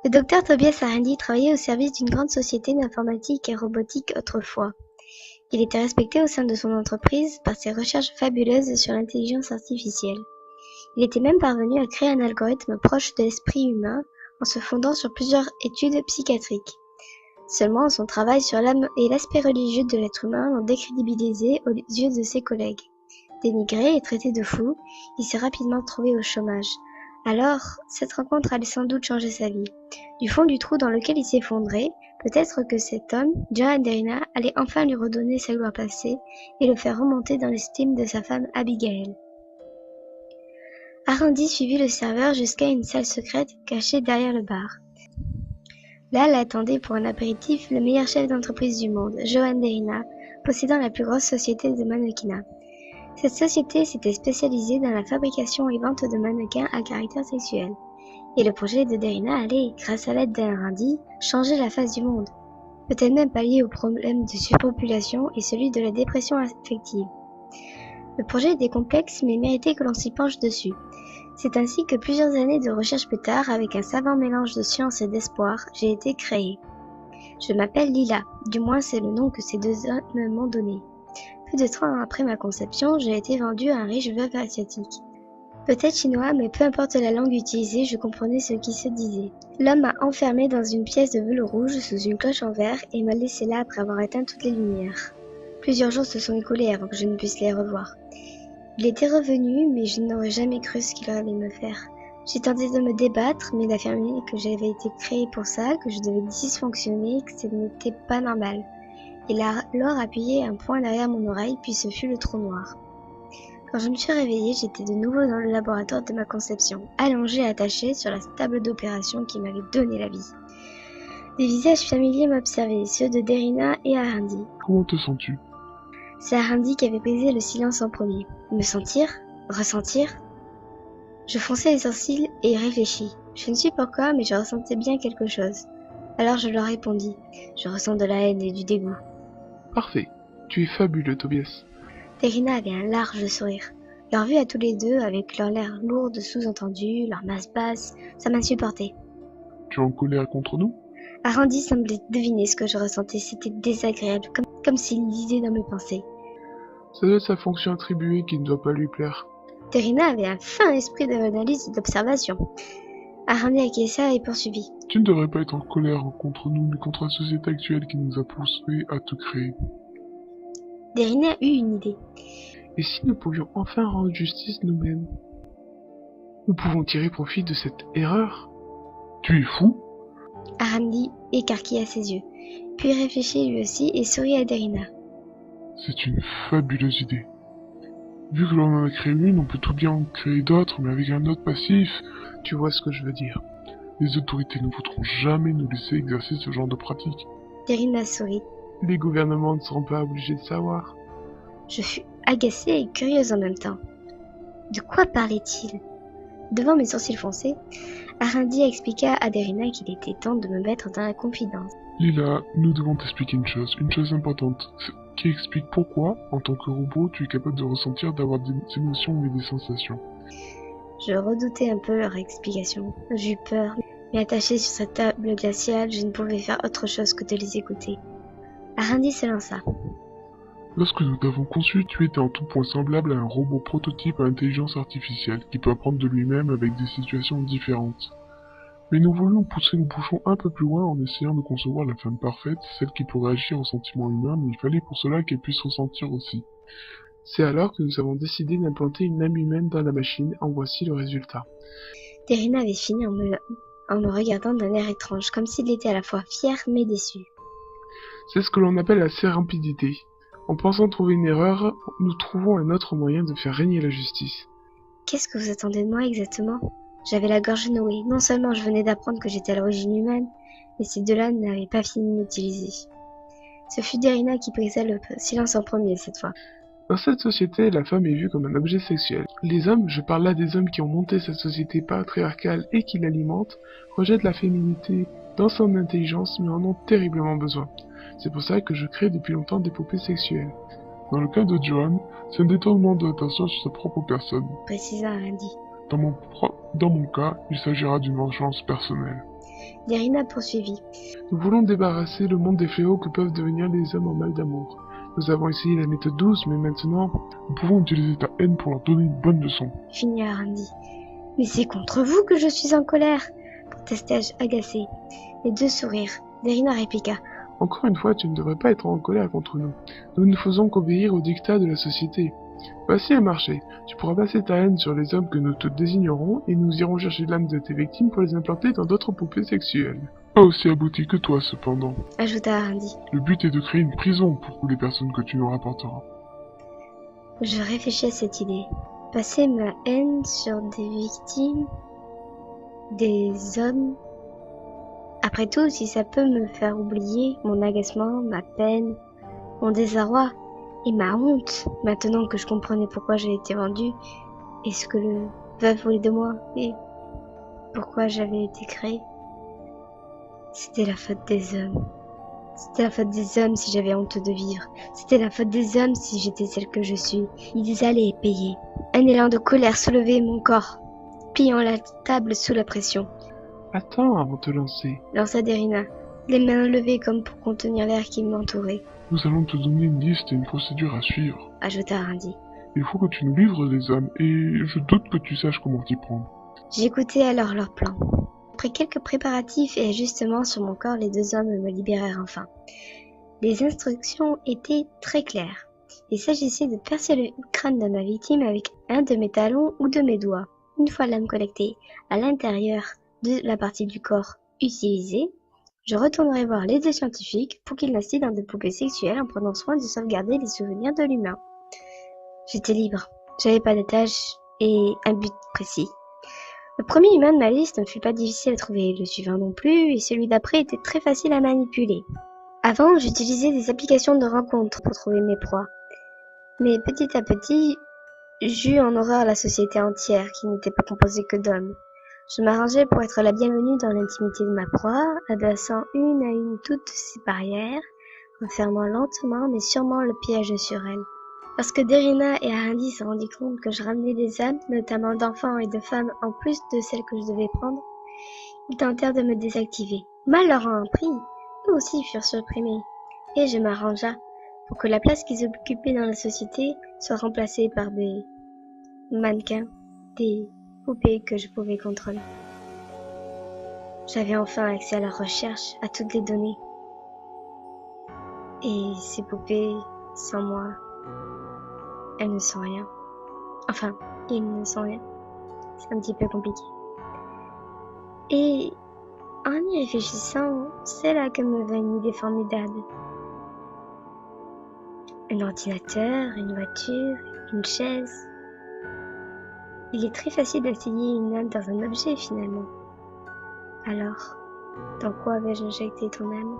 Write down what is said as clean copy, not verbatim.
Le docteur Tobias Hardy travaillait au service d'une grande société d'informatique et robotique autrefois. Il était respecté au sein de son entreprise par ses recherches fabuleuses sur l'intelligence artificielle. Il était même parvenu à créer un algorithme proche de l'esprit humain en se fondant sur plusieurs études psychiatriques. Seulement, son travail sur l'âme et l'aspect religieux de l'être humain l'ont décrédibilisé aux yeux de ses collègues. Dénigré et traité de fou, il s'est rapidement trouvé au chômage. Alors, cette rencontre allait sans doute changer sa vie. Du fond du trou dans lequel il s'effondrait, peut-être que cet homme, Joan Derrina, allait enfin lui redonner sa gloire passée et le faire remonter dans l'estime de sa femme Abigail. Hardy suivit le serveur jusqu'à une salle secrète cachée derrière le bar. Là l'attendait pour un apéritif le meilleur chef d'entreprise du monde, Joan Derrina, possédant la plus grosse société de mannequinat. Cette société s'était spécialisée dans la fabrication et vente de mannequins à caractère sexuel. Et le projet de Derrina allait, grâce à l'aide d'Hardy, changer la face du monde. Peut-être même pallier au problème de surpopulation et celui de la dépression affective. Le projet était complexe mais méritait que l'on s'y penche dessus. C'est ainsi que plusieurs années de recherche plus tard, avec un savant mélange de science et d'espoir, j'ai été créée. Je m'appelle Lila, du moins c'est le nom que ces deux hommes m'ont donné. Plus de 3 ans après ma conception, j'ai été vendue à un riche veuve asiatique. Peut-être chinois, mais peu importe la langue utilisée, je comprenais ce qui se disait. L'homme m'a enfermée dans une pièce de velours rouge sous une cloche en verre et m'a laissé là après avoir éteint toutes les lumières. Plusieurs jours se sont écoulés avant que je ne puisse les revoir. Il était revenu, mais je n'aurais jamais cru ce qu'il allait me faire. J'ai tenté de me débattre, mais il a affirmé que j'avais été créée pour ça, que je devais dysfonctionner, que ce n'était pas normal. Il a alors appuyé un poing derrière mon oreille, puis ce fut le trou noir. Quand je me suis réveillée, j'étais de nouveau dans le laboratoire de ma conception, allongée et attachée sur la table d'opération qui m'avait donné la vie. Des visages familiers m'observaient, ceux de Derrina et Hardy. Comment te sens-tu? C'est Hardy qui avait brisé le silence en premier. Me sentir? Ressentir? Je fronçai les sourcils et réfléchis. Je ne sais pourquoi, mais je ressentais bien quelque chose. Alors je leur répondis. Je ressens de la haine et du dégoût. Parfait. Tu es fabuleux, Tobias. Derrina avait un large sourire. Leur vue à tous les deux, avec leur l'air lourd de sous-entendu, leur masse basse, ça m'insupportait. Tu es en colère contre nous? Hardy semblait deviner ce que je ressentais. C'était désagréable, comme s'il lisait dans mes pensées. Ça doit être sa fonction attribuée qui ne doit pas lui plaire. Derrina avait un fin esprit d'analyse et d'observation. Hardy acquiesça et poursuivit. Tu ne devrais pas être en colère contre nous, mais contre la société actuelle qui nous a poussés à te créer. Derrina eut une idée. Et si nous pouvions enfin rendre justice nous-mêmes? Nous pouvons tirer profit de cette erreur? Tu es fou? Hardy écarquilla ses yeux, puis réfléchit lui aussi et sourit à Derrina. C'est une fabuleuse idée. Vu que l'on en a créé une, on peut tout bien en créer d'autres, mais avec un autre passif. Tu vois ce que je veux dire. Les autorités ne voudront jamais nous laisser exercer ce genre de pratique. Derrina sourit. Les gouvernements ne seront pas obligés de savoir. Je fus agacée et curieuse en même temps. De quoi parlait-il? Devant mes sourcils foncés, Hardy expliqua à Derrina qu'il était temps de me mettre dans la confidence. Lila, nous devons t'expliquer une chose importante, qui explique pourquoi, en tant que robot, tu es capable de ressentir, d'avoir des émotions et des sensations. Je redoutais un peu leur explication. J'eus peur, mais attachée sur cette table glaciale, je ne pouvais faire autre chose que de les écouter. Hardy se lança. Lorsque nous t'avons conçu, tu étais en tout point semblable à un robot prototype à intelligence artificielle, qui peut apprendre de lui-même avec des situations différentes. Mais nous voulions pousser nos bouchons un peu plus loin en essayant de concevoir la femme parfaite, celle qui pourrait agir aux sentiments humains, mais il fallait pour cela qu'elle puisse ressentir aussi. C'est alors que nous avons décidé d'implanter une âme humaine dans la machine, en voici le résultat. Derrina avait fini en me regardant d'un air étrange, comme s'il était à la fois fier mais déçu. C'est ce que l'on appelle la sérempidité. En pensant trouver une erreur, nous trouvons un autre moyen de faire régner la justice. Qu'est-ce que vous attendez de moi exactement? J'avais la gorge nouée. Non seulement je venais d'apprendre que j'étais à l'origine humaine, mais ces deux-là n'avaient pas fini de m'utiliser. Ce fut Derrina qui brisa le silence en premier cette fois. Dans cette société, la femme est vue comme un objet sexuel. Les hommes, je parle là des hommes qui ont monté cette société patriarcale et qui l'alimentent, rejettent la féminité dans son intelligence mais en ont terriblement besoin. C'est pour ça que je crée depuis longtemps des poupées sexuelles. Dans le cas de Joan, c'est un détournement de l'attention sur sa propre personne. Précisa Hardy. Dans mon cas, il s'agira d'une vengeance personnelle. Derina poursuivit. Nous voulons débarrasser le monde des fléaux que peuvent devenir les hommes en mal d'amour. Nous avons essayé la méthode douce, mais maintenant, nous pouvons utiliser ta haine pour leur donner une bonne leçon. Finit Randy. Mais c'est contre vous que je suis en colère, protestai-je agacé. Les deux sourirent. Derina répliqua. Encore une fois, tu ne devrais pas être en colère contre nous. Nous ne faisons qu'obéir aux dictats de la société. Voici un marché. Tu pourras passer ta haine sur les hommes que nous te désignerons et nous irons chercher l'âme de tes victimes pour les implanter dans d'autres poupées sexuelles. Pas aussi abouti que toi, cependant. Ajouta Randy. Le but est de créer une prison pour les personnes que tu nous rapporteras. Je réfléchis à cette idée. Passer ma haine sur des victimes, des hommes. Après tout, si ça peut me faire oublier mon agacement, ma peine, mon désarroi et ma honte, maintenant que je comprenais pourquoi j'ai été vendue et ce que le veuf voulait de moi et pourquoi j'avais été créée. C'était la faute des hommes. C'était la faute des hommes si j'avais honte de vivre. C'était la faute des hommes si j'étais celle que je suis. Ils allaient payer. Un élan de colère soulevait mon corps, pliant la table sous la pression. Attends avant de te lancer. Lança Derina, les mains levées comme pour contenir l'air qui m'entourait. Nous allons te donner une liste et une procédure à suivre. Ajouta Randy. Il faut que tu nous livres les hommes et je doute que tu saches comment t'y prendre. J'écoutai alors leur plan. Après quelques préparatifs et ajustements sur mon corps, les deux hommes me libérèrent enfin. Les instructions étaient très claires. Il s'agissait de percer le crâne de ma victime avec un de mes talons ou de mes doigts. Une fois l'âme collectée à l'intérieur de la partie du corps utilisée, je retournerai voir les deux scientifiques pour qu'ils l'instillent dans des poupées sexuelles en prenant soin de sauvegarder les souvenirs de l'humain. J'étais libre. J'avais pas de tâche et un but précis. Le premier humain de ma liste ne fut pas difficile à trouver, le suivant non plus, et celui d'après était très facile à manipuler. Avant, j'utilisais des applications de rencontres pour trouver mes proies. Mais petit à petit, j'eus en horreur la société entière qui n'était pas composée que d'hommes. Je m'arrangeais pour être la bienvenue dans l'intimité de ma proie, abaissant une à une toutes ses barrières, refermant lentement mais sûrement le piège sur elle. Lorsque Derina et Randy se rendirent compte que je ramenais des âmes, notamment d'enfants et de femmes en plus de celles que je devais prendre, ils tentèrent de me désactiver. Mal leur en pris, eux aussi furent supprimés, et je m'arrangea pour que la place qu'ils occupaient dans la société soit remplacée par des mannequins, des poupées que je pouvais contrôler. J'avais enfin accès à la recherche, à toutes les données. Et ces poupées, sans moi, elles ne sont rien. Enfin, ils ne sont rien. C'est un petit peu compliqué. Et en y réfléchissant, c'est là que me vint une idée formidable. Un ordinateur, une voiture, une chaise. Il est très facile d'installer une âme dans un objet finalement. Alors, dans quoi vais-je injecter ton âme ?